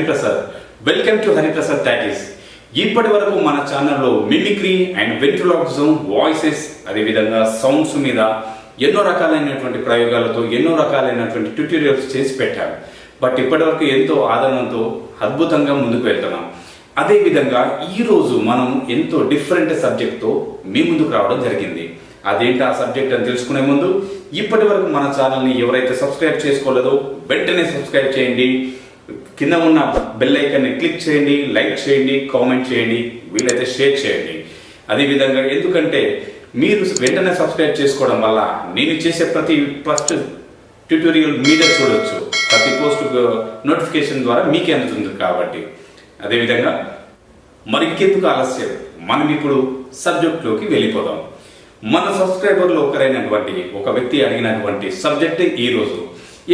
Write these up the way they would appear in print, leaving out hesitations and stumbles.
Hariprasad. Welcome to Hariprasad talkies. ఇప్పటి వరకు మన ఛానల్లో మిమిక్రీ అండ్ వెంట్రులాక్సిజం, వాయిసెస్, అదేవిధంగా సౌండ్స్ మీద ఎన్నో రకాలైనటువంటి ప్రయోగాలతో ఎన్నో రకాలైనటువంటి ట్యూటోరియల్స్ చేసి పెట్టాము. బట్ ఇప్పటివరకు ఎంతో ఆదరణతో అద్భుతంగా ముందుకు వెళ్తున్నాం. అదేవిధంగా ఈరోజు మనం ఎంతో డిఫరెంట్ సబ్జెక్ట్తో మీ ముందుకు రావడం జరిగింది. అదేంటి ఆ సబ్జెక్ట్ అని తెలుసుకునే ముందు ఇప్పటి వరకు మన ఛానల్ని ఎవరైతే సబ్స్క్రైబ్ చేసుకోలేదో వెంటనే సబ్స్క్రైబ్ చేయండి. కింద ఉన్న బెల్ ఐకాన్ని క్లిక్ చేయండి, లైక్ చేయండి, కామెంట్ చేయండి, వీలైతే షేర్ చేయండి. అదేవిధంగా ఎందుకంటే మీరు వెంటనే సబ్స్క్రైబ్ చేసుకోవడం వల్ల నేను చేసే ప్రతి ఫస్ట్ ట్యూటోరియల్ మీరే చూడొచ్చు. ప్రతి పోస్ట్ నోటిఫికేషన్ ద్వారా మీకే అందుతుంది కాబట్టి. అదేవిధంగా మరి ఇంకెందుకు ఆలస్యం, మనం ఇప్పుడు సబ్జెక్ట్లోకి వెళ్ళిపోదాం. మన సబ్స్క్రైబర్లో ఒకరైనటువంటి ఒక వ్యక్తి అడిగినటువంటి సబ్జెక్ట్ ఈరోజు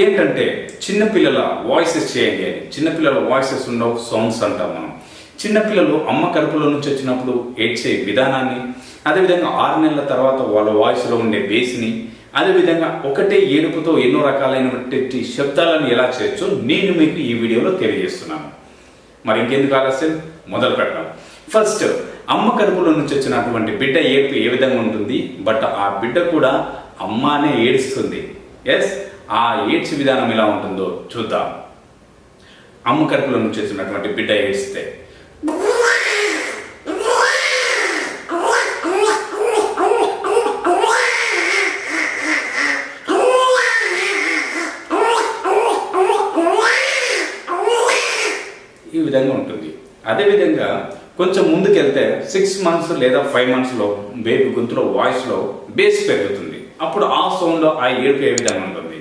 ఏంటంటే చిన్నపిల్లల వాయిసెస్ చేయండి అని. చిన్నపిల్లల వాయిసెస్ ఉండవు, సౌండ్స్ అంటాం మనం. చిన్నపిల్లలు అమ్మ కడుపులో నుంచి వచ్చినప్పుడు ఏడ్చే విధానాన్ని, అదేవిధంగా 6 నెలల తర్వాత వాళ్ళ వాయిస్లో ఉండే బేస్ని, అదేవిధంగా ఒకటే ఏడుపుతో ఎన్నో రకాలైనటువంటి శబ్దాలను ఎలా చేయొచ్చో నేను మీకు ఈ వీడియోలో తెలియజేస్తున్నాను. మరి ఇంకెందుకు ఆలస్యం, మొదలు పెడతాం. ఫస్ట్, అమ్మ కడుపులో నుంచి వచ్చినటువంటి బిడ్డ ఏడుపు ఏ విధంగా ఉంటుంది, బట్ ఆ బిడ్డ కూడా అమ్మానే ఏడుస్తుంది. ఎస్, ఆ ఏడ్చి విధానం ఎలా ఉంటుందో చూద్దాం. అమ్మ కడుపులో నుంచి వచ్చినటువంటి బిడ్డ ఏడిస్తే ఈ విధంగా ఉంటుంది. అదేవిధంగా కొంచెం ముందుకెళ్తే 6 months లేదా 5 monthsలో బేబీ గొంతులో వాయిస్లో బేస్ పెరుగుతుంది. అప్పుడు ఆ సౌండ్, ఆ ఏడుపు ఏ విధంగా ఉంటుంది,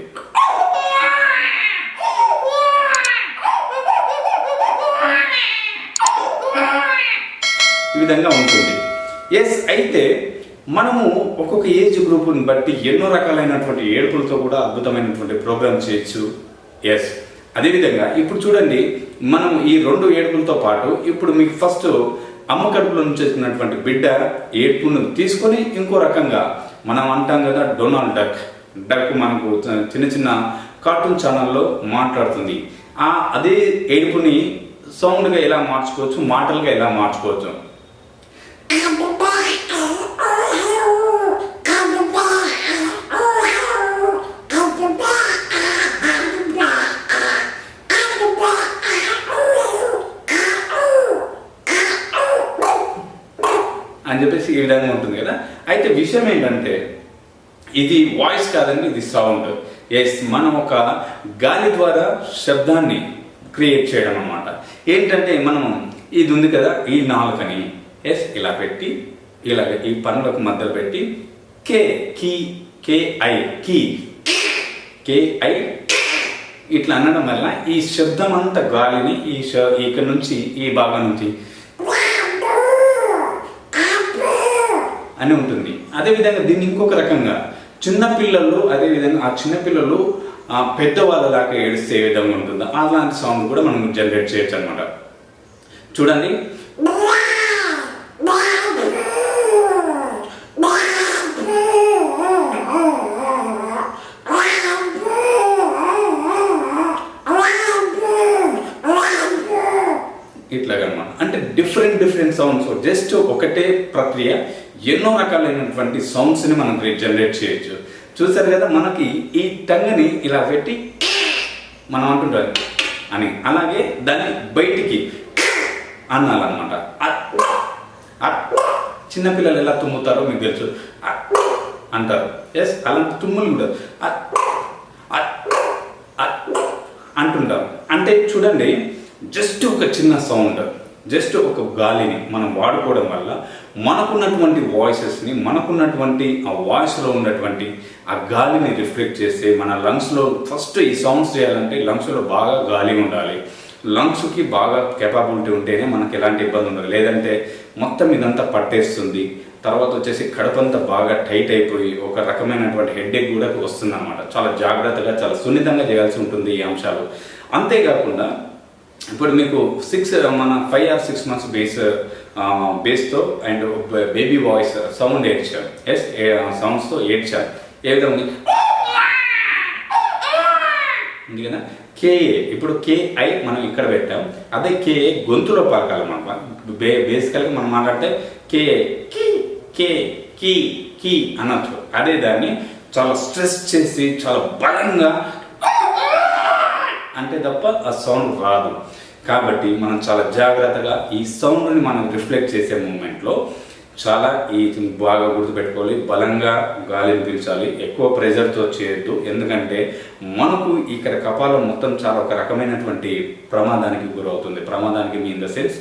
ఈ విధంగా ఉంటుంది. ఎస్, అయితే మనము ఒక్కొక్క ఏజ్ గ్రూప్ని బట్టి ఎన్నో రకాలైనటువంటి ఏడుపులతో కూడా అద్భుతమైనటువంటి ప్రోగ్రామ్ చేయొచ్చు. ఎస్, అదేవిధంగా ఇప్పుడు చూడండి, మనం ఈ 2 ఏడుపులతో పాటు ఇప్పుడు మీకు ఫస్ట్ అమ్మ కడుపులో నుంచి వచ్చినటువంటి బిడ్డ ఏడుపును తీసుకొని ఇంకో రకంగా మనం అంటాం కదా, డొనాల్డ్ డక్ మనకు చిన్న చిన్న కార్టూన్ ఛానల్లో మాట్లాడుతుంది. అదే ఏడుపుని సౌండ్గా ఎలా మార్చుకోవచ్చు, మాటలుగా ఎలా మార్చుకోవచ్చు. అని చెప్పేసి ఈ విధంగా ఉంటుంది కదా. అయితే విషయం ఏంటంటే ఇది వాయిస్ కాదండి, ఇది సౌండ్. ఎస్, మనం ఒక గాలి ద్వారా శబ్దాన్ని క్రియేట్ చేయడం అన్నమాట. ఏంటంటే మనం ఇది ఉంది కదా, ఈ నాలుకని ఎస్ ఇలా పెట్టి ఇలాగ ఈ పనులకు మధ్యలో పెట్టి కేఐ ఇట్లా అనడం వల్ల ఈ శబ్దం అంతా గాలిని ఇక్కడ నుంచి ఈ భాగం నుంచి అని ఉంటుంది. అదేవిధంగా దీన్ని ఇంకొక రకంగా చిన్నపిల్లలు, అదేవిధంగా ఆ చిన్నపిల్లలు పెద్దవాళ్ళలాగా ఏడిస్తే ఏ విధంగా ఉంటుందో అలాంటి సౌండ్ కూడా మనం జనరేట్ చేయొచ్చు అనమాట. చూడండి, ఇట్లాగనమాట. అంటే డిఫరెంట్ సౌండ్స్. జస్ట్ ఒకటే ప్రక్రియ ఎన్నో రకాలైనటువంటి సౌండ్స్ని మనం జనరేట్ చేయొచ్చు. చూసారు కదా, మనకి ఈ టంగ్ని ఇలా పెట్టి మనం అంటుంటారు అని, అలాగే దాన్ని బయటికి అనాలన్నమాట. చిన్నపిల్లలు ఎలా తుమ్ముతారో మీకు తెలుసు, అంటారు. ఎస్, అలాంటి తుమ్ములు కూడా అంటుంటారు. అంటే చూడండి, జస్ట్ ఒక చిన్న సౌండ్, జస్ట్ ఒక గాలిని మనం వాడుకోవడం వల్ల మనకున్నటువంటి వాయిసెస్ని, మనకున్నటువంటి ఆ వాయిస్లో ఉన్నటువంటి ఆ గాలిని రిఫ్లెక్ట్ చేస్తే మన లంగ్స్లో ఫస్ట్ ఈ సౌండ్స్ చేయాలంటే లంగ్స్లో బాగా గాలి ఉండాలి. లంగ్స్కి బాగా కెపాబిలిటీ ఉంటేనే మనకి ఎలాంటి ఇబ్బంది ఉండదు. లేదంటే మొత్తం ఇదంతా పట్టేస్తుంది. తర్వాత వచ్చేసి కడుపంతా బాగా టైట్ అయిపోయి ఒక రకమైనటువంటి హెడ్ఏక్ కూడా వస్తుంది అనమాట. చాలా జాగ్రత్తగా, చాలా సున్నితంగా చేయాల్సి ఉంటుంది ఈ అంశాలు. అంతేకాకుండా ఇప్పుడు మీకు 5 or 6 months బేస్తో అండ్ బేబీ వాయిస్ సౌండ్ ఏడ్చారు. ఎస్, సౌండ్స్తో ఏడ్చారు. ఏ విధంగా ఉంది కదా. కేఏ ఇప్పుడు కేఐ మనం ఇక్కడ పెట్టాం, అదే కేఏ గొంతులో పలకాలి. మనం బేసికల్గా మనం మాట్లాడితే కేఏ కి కే కీ కీ అనొచ్చు. అదే దాన్ని చాలా స్ట్రెస్ చేసి చాలా బలంగా అంటే తప్ప ఆ సౌండ్ రాదు. కాబట్టి మనం చాలా జాగ్రత్తగా ఈ సౌండ్ని మనం రిఫ్లెక్ట్ చేసే మూమెంట్లో చాలా ఈ బాగా గుర్తుపెట్టుకోవాలి. బలంగా గాలిని పీల్చాలి, ఎక్కువ ప్రెషర్తో చేయొద్దు. ఎందుకంటే మనకు ఇక్కడ కపాలం మొత్తం చాలా ఒక రకమైనటువంటి ప్రమాదానికి గురవుతుంది. ప్రమాదానికి ఇన్ ద సెన్స్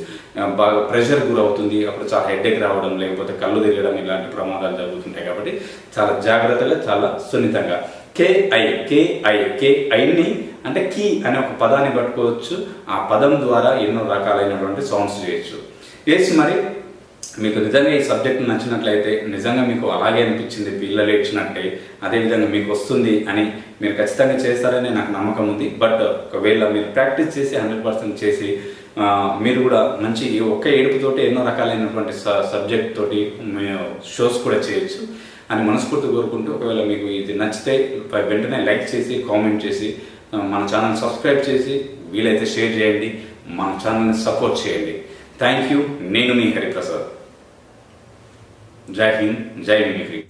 బాగా ప్రెషర్ గురవుతుంది. అప్పుడు చాలా హెడేక్ రావడం, లేకపోతే కళ్ళు తిరగడం, ఇలాంటి ప్రమాదాలు జరుగుతుంటాయి. కాబట్టి చాలా జాగ్రత్తగా, చాలా సున్నితంగా కేఐ కేఐ కేఐని అంటే కీ అనే ఒక పదాన్ని పట్టుకోవచ్చు. ఆ పదం ద్వారా ఎన్నో రకాలైనటువంటి సౌండ్స్ చేయొచ్చు. మరి మీకు నిజంగా ఈ సబ్జెక్ట్ నచ్చినట్లయితే, నిజంగా మీకు అలాగే అనిపించింది పిల్లలు ఏడ్చినట్టే, అదేవిధంగా మీకు వస్తుంది అని మీరు ఖచ్చితంగా చేస్తారని నాకు నమ్మకం ఉంది. బట్ ఒకవేళ మీరు ప్రాక్టీస్ చేసి 100% చేసి మీరు కూడా మంచి ఒక్క ఏడుపుతోటి ఎన్నో రకాలైనటువంటి సబ్జెక్ట్ తోటి షోస్ కూడా చేయొచ్చు అని మనస్ఫూర్తి కోరుకుంటూ, ఒకవేళ మీకు ఇది నచ్చితే వెంటనే లైక్ చేసి, కామెంట్ చేసి, మన ఛానల్ సబ్స్క్రైబ్ చేసి, వీలైతే షేర్ చేయండి, మన ఛానల్ని సపోర్ట్ చేయండి. Thank you. నేను మీ హరిప్రసాద్. జై హింద్, జై మిమిక్రీ.